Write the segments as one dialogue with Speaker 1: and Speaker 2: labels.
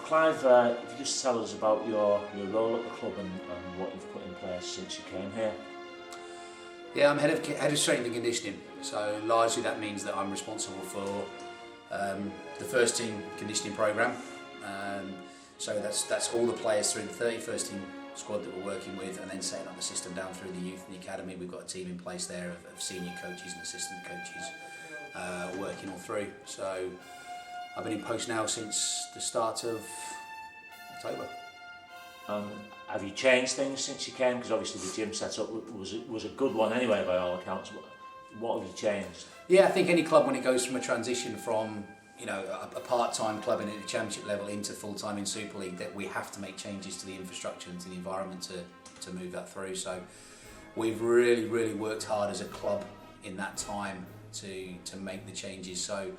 Speaker 1: Clive, if you just tell us about your role at the club and what you've put in place since you came here.
Speaker 2: Yeah, I'm head of strength and conditioning, so largely that means that I'm responsible for the first team conditioning programme. So that's all the players through the 31st team squad that we're working with, and then setting up the system down through the youth and the academy. We've got a team in place there of senior coaches and assistant coaches working all through. So I've been in post now since the start of October.
Speaker 1: Have you changed things since you came? Because obviously the gym setup was a good one anyway by all accounts. What have you changed?
Speaker 2: Yeah, I think any club, when it goes from a transition from a part-time club and at the championship level into full-time in Super League, that we have to make changes to the infrastructure and to the environment to move that through. So we've really worked hard as a club in that time to make the changes. So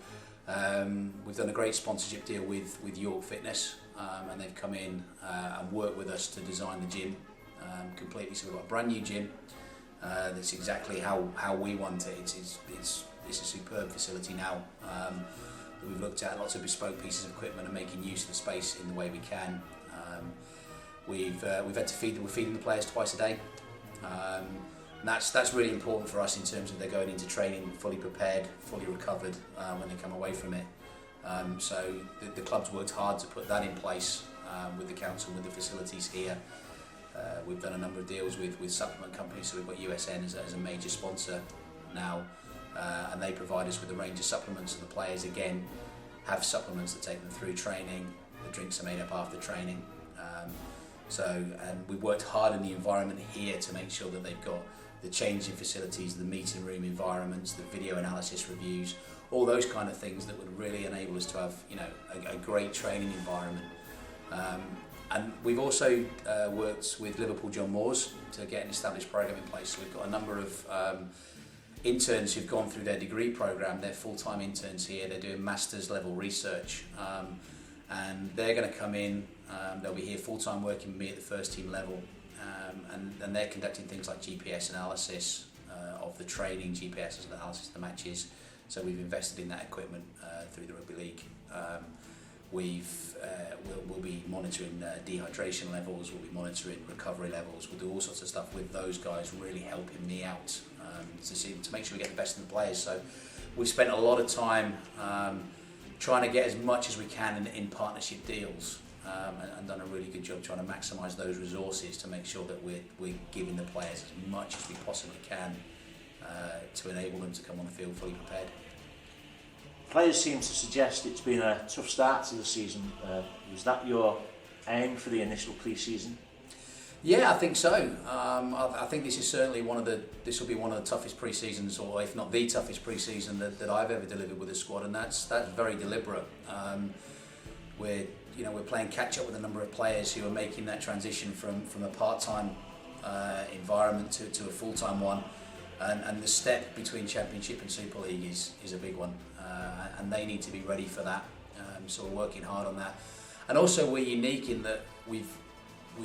Speaker 2: we've done a great sponsorship deal with York Fitness, and they've come in and worked with us to design the gym completely. So we've got a brand new gym that's exactly how we want it. It's a superb facility now. We've looked at lots of bespoke pieces of equipment and making use of the space in the way we can. We've had to we're feeding the players twice a day. And that's really important for us in terms of they're going into training fully prepared, fully recovered when they come away from it. So the club's worked hard to put that in place with the council, with the facilities here. We've done a number of deals with supplement companies, so we've got USN as a major sponsor now, and they provide us with a range of supplements, so the players again have supplements that take them through training. The drinks are made up after training. And we've worked hard in the environment here to make sure that they've got the changing facilities, the meeting room environments, the video analysis reviews, all those kind of things that would really enable us to have a great training environment. And we've also worked with Liverpool John Moores to get an established program in place. So we've got a number of interns who've gone through their degree program. They're full-time interns here. They're doing master's level research, and they're going to come in. They'll be here full-time working with me at the first team level, and they're conducting things like GPS analysis of the training, GPS analysis of the matches. So we've invested in that equipment through the Rugby League. We'll be monitoring dehydration levels, we'll be monitoring recovery levels, we'll do all sorts of stuff with those guys, really helping me out to make sure we get the best in the players. So we've spent a lot of time trying to get as much as we can in partnership deals, and done a really good job trying to maximise those resources to make sure that we're giving the players as much as we possibly can to enable them to come on the field fully prepared.
Speaker 1: Players seem to suggest it's been a tough start to the season. Was that your aim for the initial pre-season?
Speaker 2: Yeah, I think so. I think this is certainly this will be one of the toughest pre-seasons, or if not the toughest pre-season that I've ever delivered with a squad, and that's very deliberate. We're playing catch up with a number of players who are making that transition from a part-time environment to a full-time one, and the step between Championship and Super League is a big one, and they need to be ready for that. So we're working hard on that, and also we're unique in that we've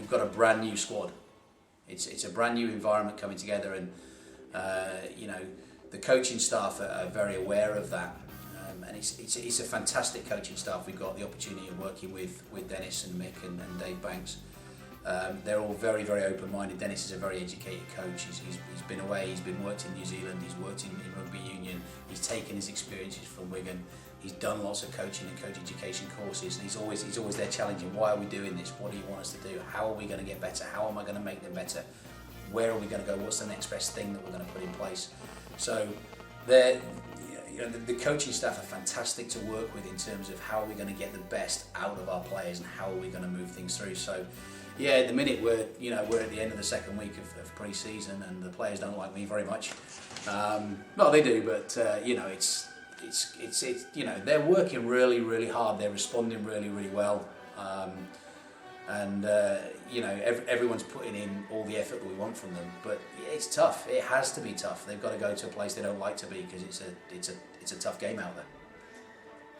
Speaker 2: got a brand new squad. It's a brand new environment coming together, and the coaching staff are very aware of that. And it's a fantastic coaching staff. We've got the opportunity of working with Dennis and Mick and Dave Banks. They're all very open-minded. Dennis is a very educated coach. He's been away, he's been worked in New Zealand, he's worked in rugby union, he's taken his experiences from Wigan, he's done lots of coaching and coach education courses, and he's always there challenging, why are we doing this, what do you want us to do, how are we going to get better, how am I going to make them better, where are we going to go, what's the next best thing that we're going to put in place. So the coaching staff are fantastic to work with in terms of how are we going to get the best out of our players and how are we going to move things through. So yeah, at the minute we're at the end of the second week of pre-season, and the players don't like me very much. Well, they do, but it's they're working really hard. They're responding really well, and everyone's putting in all the effort that we want from them. But it's tough. It has to be tough. They've got to go to a place they don't like to be, because it's a tough game out there.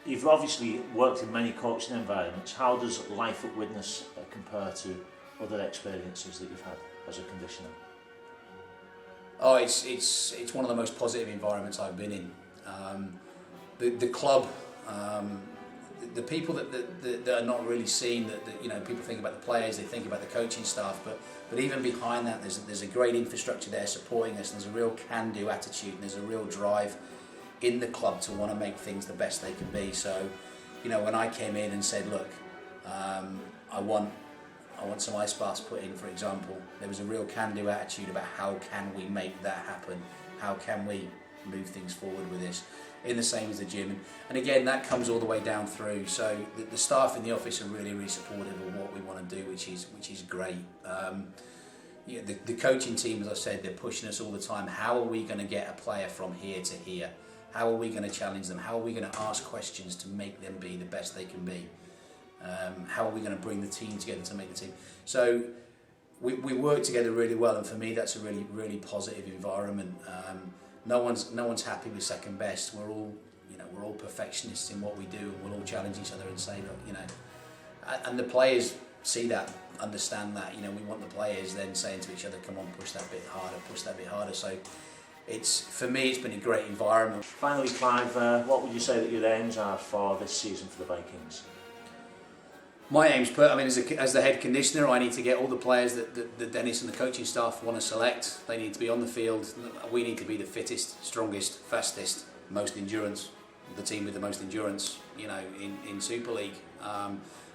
Speaker 1: You've obviously worked in many coaching environments. How does life at Widnes compare to other experiences that you've had as a conditioner?
Speaker 2: Oh, it's one of the most positive environments I've been in. The club, the people that are not really seen, that you know, people think about the players, they think about the coaching staff, but even behind that, there's a great infrastructure there supporting us, and there's a real can-do attitude, and there's a real drive in the club to want to make things the best they can be. So, you know, when I came in and said, look, I want some ice baths put in, for example, there was a real can-do attitude about how can we make that happen, how can we move things forward with this, in the same as the gym. And again, that comes all the way down through. So the staff in the office are really, really supportive of what we want to do, which is great. Yeah, the coaching team, as I said, they're pushing us all the time. How are we going to get a player from here to here? How are we going to challenge them? How are we going to ask questions to make them be the best they can be? How are we going to bring the team together to make the team? So we work together really well, and for me, that's a really, really positive environment. No one's happy with second best. We're all perfectionists in what we do, and we'll all challenge each other and say, look, you know, and the players see that, understand that. You know, we want the players then saying to each other, come on, push that bit harder, push that bit harder. So for me, it's been a great environment.
Speaker 1: Finally, Clive, what would you say that your aims are for this season for the Vikings?
Speaker 2: My aims, as the head conditioner, I need to get all the players that Dennis and the coaching staff want to select. They need to be on the field. We need to be the fittest, strongest, fastest, most endurance, the team with the most endurance, you know, in Super League.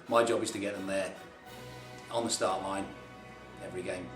Speaker 2: My job is to get them there on the start line every game.